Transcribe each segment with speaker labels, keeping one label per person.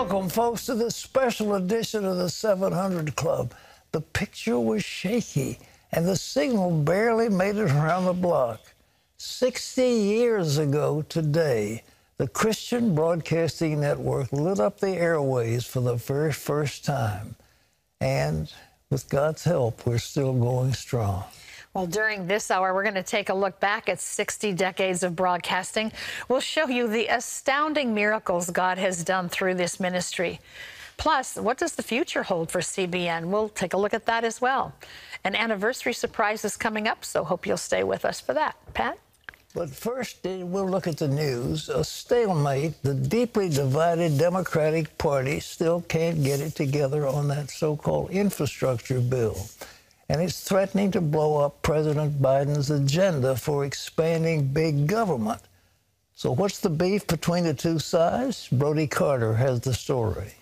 Speaker 1: Welcome, folks, to this special edition of the 700 Club. The picture was shaky, and the signal barely made it around the block. 60 years ago today, the Christian Broadcasting Network lit up the airways for the very first time. And with God's help, we're still going strong.
Speaker 2: Well, during this hour, we're going to take a look back at 60 decades of broadcasting. We'll show you the astounding miracles God has done through this ministry. Plus, what does the future hold for CBN? We'll take a look at that as well. An anniversary surprise is coming up, so hope you'll stay with us for that. Pat?
Speaker 1: But first, we'll look at the news. A stalemate. The deeply divided Democratic Party still can't get it together on that so-called infrastructure bill. And it's threatening to blow up President Biden's agenda for expanding big government. So what's the beef between the two sides? Brody Carter has the story.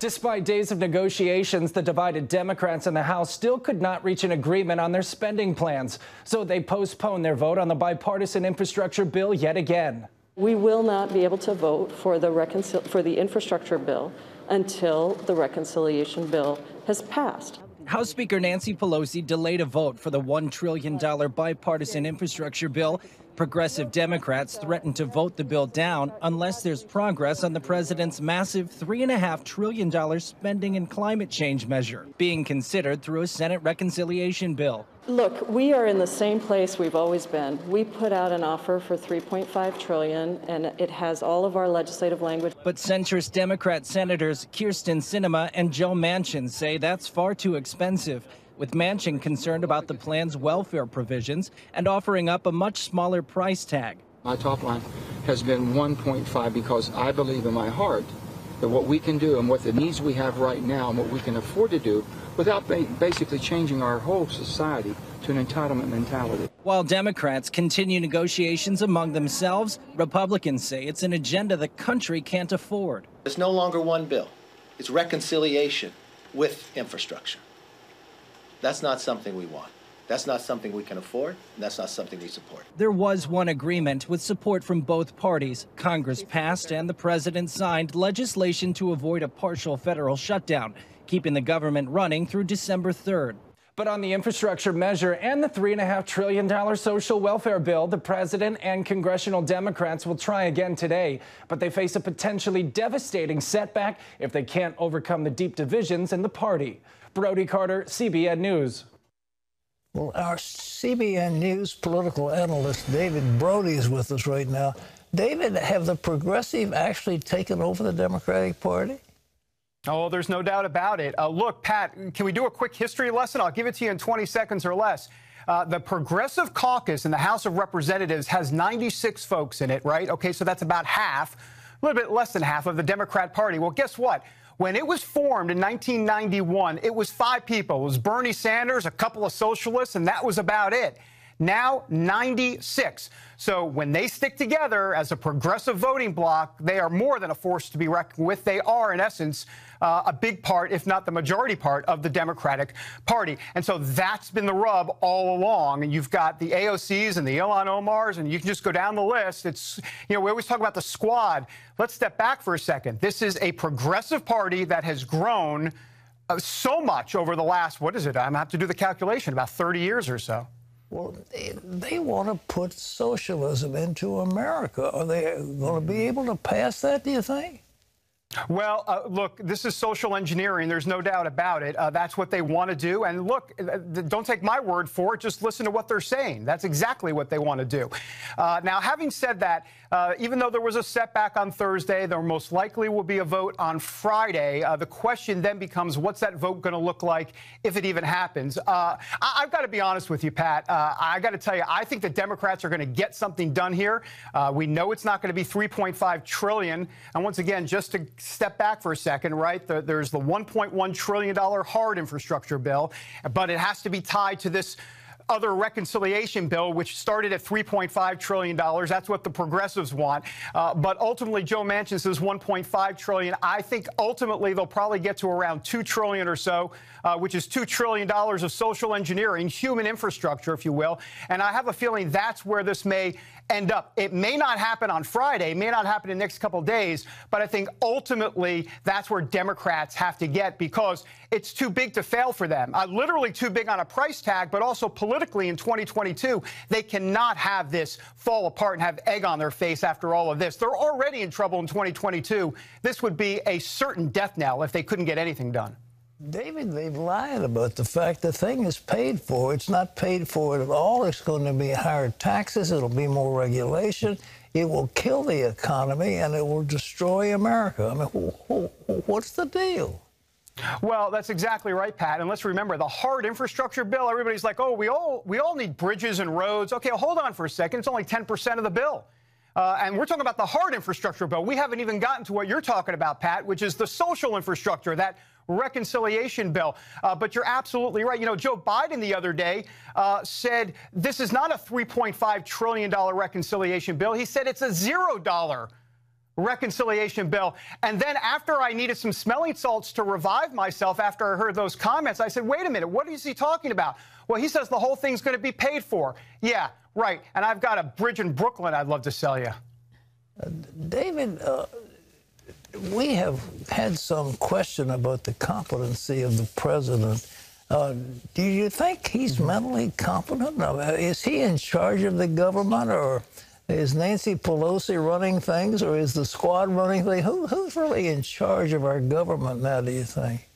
Speaker 3: Despite days of negotiations, the divided Democrats in the House still could not reach an agreement on their spending plans. So they postponed their vote on the bipartisan infrastructure bill yet again.
Speaker 4: We will not be able to vote for the infrastructure bill until the reconciliation bill has passed.
Speaker 3: House Speaker Nancy Pelosi delayed a vote for the $1 trillion bipartisan infrastructure bill. Progressive Democrats threatened to vote the bill down unless there's progress on the president's massive $3.5 trillion spending and climate change measure being considered through a Senate reconciliation bill.
Speaker 4: Look, we are in the same place we've always been. We put out an offer for $3.5 trillion, and it has all of our legislative language.
Speaker 3: But centrist Democrat Senators Kyrsten Sinema and Joe Manchin say that's far too expensive, with Manchin concerned about the plan's welfare provisions and offering up a much smaller price tag.
Speaker 5: My top line has been 1.5 because I believe in my heart that what we can do and what the needs we have right now and what we can afford to do without basically changing our whole society to an entitlement mentality.
Speaker 3: While Democrats continue negotiations among themselves, Republicans say it's an agenda the country can't afford.
Speaker 6: It's no longer one bill. It's reconciliation with infrastructure. That's not something we want. That's not something we can afford, and that's not something we support.
Speaker 3: There was one agreement with support from both parties. Congress passed and the president signed legislation to avoid a partial federal shutdown, keeping the government running through December 3rd. But on the infrastructure measure and the $3.5 trillion social welfare bill, the president and congressional Democrats will try again today. But they face a potentially devastating setback if they can't overcome the deep divisions in the party. Brody Carter, CBN News.
Speaker 1: Well, our CBN News political analyst, David Brody, is with us right now. David, have the progressive actually taken over the Democratic Party?
Speaker 7: Oh, there's no doubt about it. Look, Pat, can we do a quick history lesson? I'll give it to you in 20 seconds or less. The Progressive Caucus in the House of Representatives has 96 folks in it, right? Okay, so that's about half, a little bit less than half of the Democrat Party. Well, guess what? When it was formed in 1991, it was 5 people. It was Bernie Sanders, a couple of socialists, and that was about it. Now, 96. So when they stick together as a progressive voting bloc, they are more than a force to be reckoned with. They are, in essence, a big part, if not the majority part, of the Democratic Party. And so that's been the rub all along. And you've got the AOCs and the Ilhan Omars, and you can just go down the list. It's, you know, we always talk about the squad. Let's step back for a second. This is a progressive party that has grown so much over the last, what is it? I'm going to have to do the calculation, about 30 years or so.
Speaker 1: Well, they want to put socialism into America. Are they going to be able to pass that, do you think?
Speaker 7: Well, look, this is social engineering. There's no doubt about it. That's what they want to do. And look, don't take my word for it. Just listen to what they're saying. That's exactly what they want to do. Now, having said that, even though there was a setback on Thursday, there most likely will be a vote on Friday. The question then becomes, what's that vote going to look like if it even happens? I've got to be honest with you, Pat. I got to tell you, I think the Democrats are going to get something done here. We know it's not going to be $3.5 trillion. And once again, just to step back for a second, right? There's the $1.1 trillion hard infrastructure bill, but it has to be tied to this other reconciliation bill, which started at $3.5 trillion. That's what the progressives want. But ultimately, Joe Manchin says $1.5 trillion. I think ultimately they'll probably get to around $2 trillion or so, which is $2 trillion of social engineering, human infrastructure, if you will. And I have a feeling that's where this may end up. It may not happen on Friday, it may not happen in the next couple of days, but I think ultimately that's where Democrats have to get, because it's too big to fail for them. Literally too big on a price tag, but also politically in 2022, they cannot have this fall apart and have egg on their face after all of this. They're already in trouble in 2022. This would be a certain death knell if they couldn't get anything done.
Speaker 1: David, they've lied about the fact the thing is paid for. It's not paid for at all. It's going to be higher taxes. It'll be more regulation. It will kill the economy, and it will destroy America. I mean, what's the deal?
Speaker 7: Well, that's exactly right, Pat. And let's remember the hard infrastructure bill. Everybody's like, oh, we all need bridges and roads. OK, well, hold on for a second. It's only 10% of the bill. And we're talking about the hard infrastructure bill. We haven't even gotten to what you're talking about, Pat, which is the social infrastructure, that reconciliation bill. But you're absolutely right. You know, Joe Biden the other day said this is not a $3.5 trillion reconciliation bill. He said it's a $0 reconciliation bill. And then after I needed some smelling salts to revive myself after I heard those comments, I said, wait a minute, what is he talking about? Well, he says the whole thing's going to be paid for. Yeah, right. And I've got a bridge in Brooklyn I'd love to sell you.
Speaker 1: David, we have had some question about the competency of the president. Do you think he's mentally competent? Is he in charge of the government, or is Nancy Pelosi running things, or is the squad running things? Who's really in charge of our government now, do you think?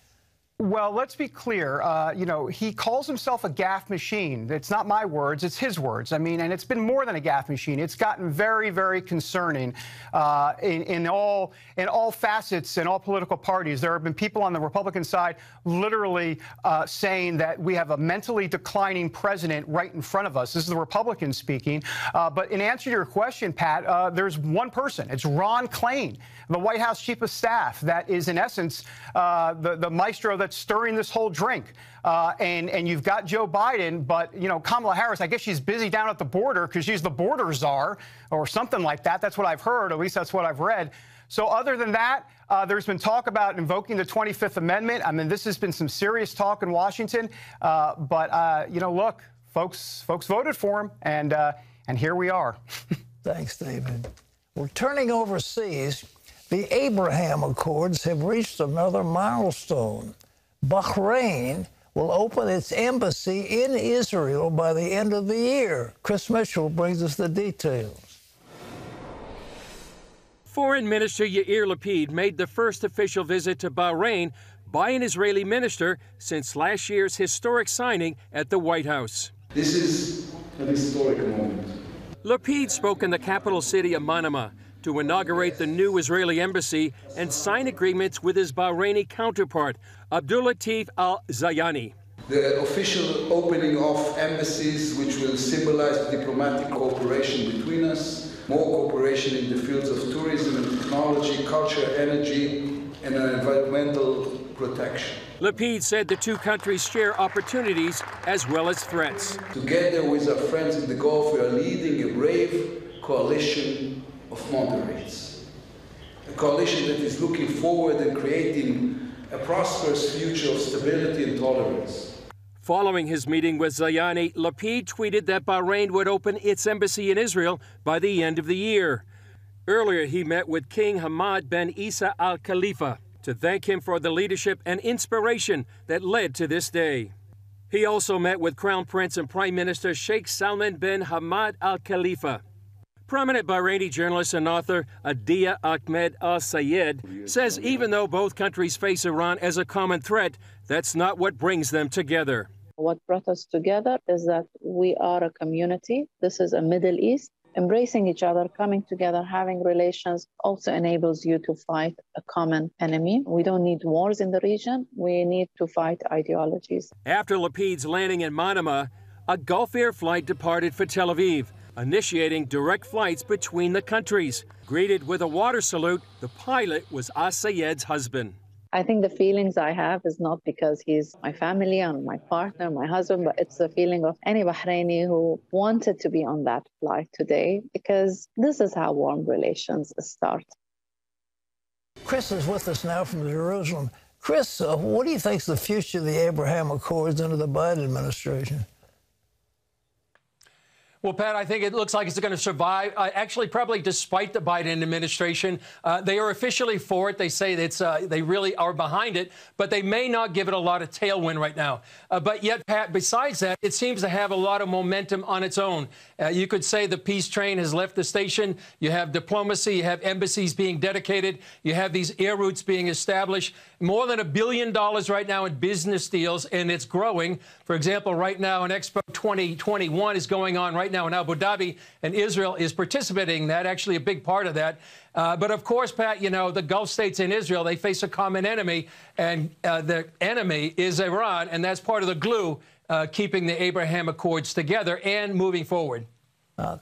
Speaker 7: Well, let's be clear. You know, he calls himself a gaffe machine. It's not my words, it's his words. I mean, and it's been more than a gaffe machine. It's gotten very, very concerning in all facets, in all political parties. There have been people on the Republican side literally saying that we have a mentally declining president right in front of us. This is the Republicans speaking. But in answer to your question, Pat, there's one person. It's Ron Klain, the White House chief of staff, that is, in essence, the maestro that's stirring this whole drink. And you've got Joe Biden, but, you know, Kamala Harris, I guess she's busy down at the border because she's the border czar or something like that. That's what I've heard. At least that's what I've read. So other than that, there's been talk about invoking the 25th Amendment. I mean, this has been some serious talk in Washington. But, you know, look, folks voted for him, and here we are.
Speaker 1: Thanks, David. We're turning overseas. The Abraham Accords have reached another milestone. Bahrain will open its embassy in Israel by the end of the year. Chris Mitchell brings us the details.
Speaker 8: Foreign Minister Yair Lapid made the first official visit to Bahrain by an Israeli minister since last year's historic signing at the White House.
Speaker 9: This is an historic moment.
Speaker 8: Lapid spoke in the capital city of Manama to inaugurate the new Israeli embassy and sign agreements with his Bahraini counterpart, Abdulatif Al-Zayani.
Speaker 9: The official opening of embassies, which will symbolize diplomatic cooperation between us, more cooperation in the fields of tourism and technology, culture, energy, and environmental protection.
Speaker 8: Lapid said the two countries share opportunities as well as threats.
Speaker 9: Together with our friends in the Gulf, we are leading a brave coalition of moderates, a coalition that is looking forward and creating a prosperous future of stability and tolerance.
Speaker 8: Following his meeting with Zayani, Lapid tweeted that Bahrain would open its embassy in Israel by the end of the year. Earlier, he met with King Hamad bin Isa Al Khalifa to thank him for the leadership and inspiration that led to this day. He also met with Crown Prince and Prime Minister Sheikh Salman bin Hamad Al Khalifa. Prominent Bahraini journalist and author Adia Ahmed Al-Sayed says even though both countries face Iran as a common threat, that's not what brings them together.
Speaker 10: What brought us together is that we are a community. This is a Middle East. Embracing each other, coming together, having relations also enables you to fight a common enemy. We don't need wars in the region. We need to fight ideologies.
Speaker 8: After Lapid's landing in Manama, a Gulf Air flight departed for Tel Aviv, initiating direct flights between the countries. Greeted with a water salute, the pilot was As-Sayed's husband.
Speaker 10: I think the feelings I have is not because he's my family and my partner, my husband, but it's the feeling of any Bahraini who wanted to be on that flight today, because this is how warm relations start.
Speaker 1: Chris is with us now from Jerusalem. Chris, what do you think is the future of the Abraham Accords under the Biden administration?
Speaker 8: Well, Pat, I think it looks like it's going to survive. Actually, probably despite the Biden administration, they are officially for it. They say that they really are behind it, but they may not give it a lot of tailwind right now. But yet, Pat, besides that, it seems to have a lot of momentum on its own. You could say the peace train has left the station. You have diplomacy. You have embassies being dedicated. You have these air routes being established. More than $1 billion right now in business deals, and it's growing. For example, right now, an Expo 2021 is going on right now in Abu Dhabi, and Israel is participating in that, actually a big part of that. But of course, Pat, you know, the Gulf states and Israel, they face a common enemy, and the enemy is Iran, and that's part of the glue keeping the Abraham Accords together and moving forward.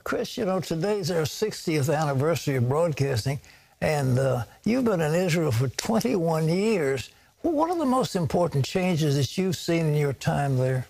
Speaker 1: Chris, you know, today's our 60th anniversary of broadcasting, and you've been in Israel for 21 years. What are the most important changes that you've seen in your time there?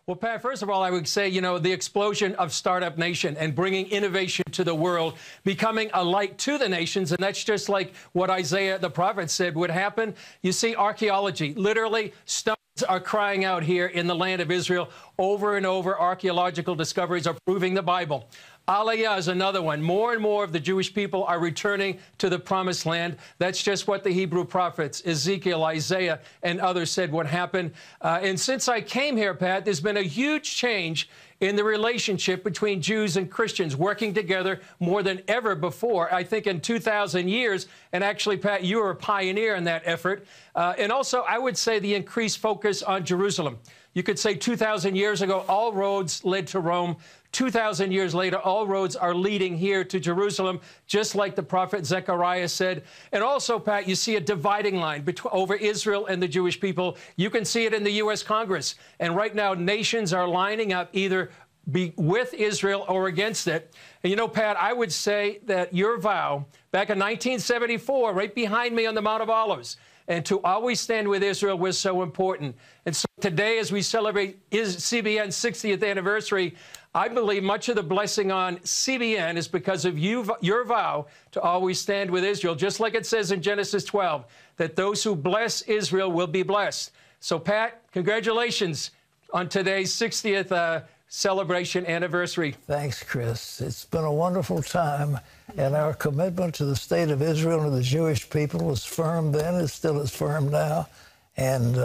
Speaker 8: Well, Pat, first of all, I would say, you know, the explosion of Startup Nation and bringing innovation to the world, becoming a light to the nations. And that's just like what Isaiah the prophet said would happen. You see, archaeology, literally stones are crying out here in the land of Israel. Over and over, archaeological discoveries are proving the Bible. Aliyah is another one. More and more of the Jewish people are returning to the promised land. That's just what the Hebrew prophets, Ezekiel, Isaiah, and others said would happen. And since I came here, Pat, there's been a huge change in the relationship between Jews and Christians working together more than ever before, I think in 2,000 years. And actually, Pat, you were a pioneer in that effort. And also, I would say the increased focus on Jerusalem. You could say 2,000 years ago, all roads led to Rome. 2,000 years later, all roads are leading here to Jerusalem, just like the prophet Zechariah said. And also, Pat, you see a dividing line over Israel and the Jewish people. You can see it in the U.S. Congress. And right now, nations are lining up either be with Israel or against it. And you know, Pat, I would say that your vow back in 1974, right behind me on the Mount of Olives, and to always stand with Israel was so important. And so today, as we celebrate CBN's 60th anniversary, I believe much of the blessing on CBN is because of your vow to always stand with Israel, just like it says in Genesis 12, that those who bless Israel will be blessed. So, Pat, congratulations on today's 60th celebration anniversary.
Speaker 1: Thanks, Chris. It's been a wonderful time, and our commitment to the state of Israel and the Jewish people was firm then, it still is firm now. And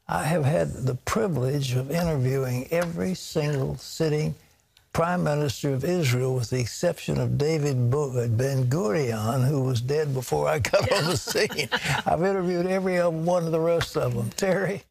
Speaker 1: I have had the privilege of interviewing every single sitting prime minister of Israel, with the exception of David Ben-Gurion, who was dead before I got on the scene. I've interviewed every one of the rest of them. Terry?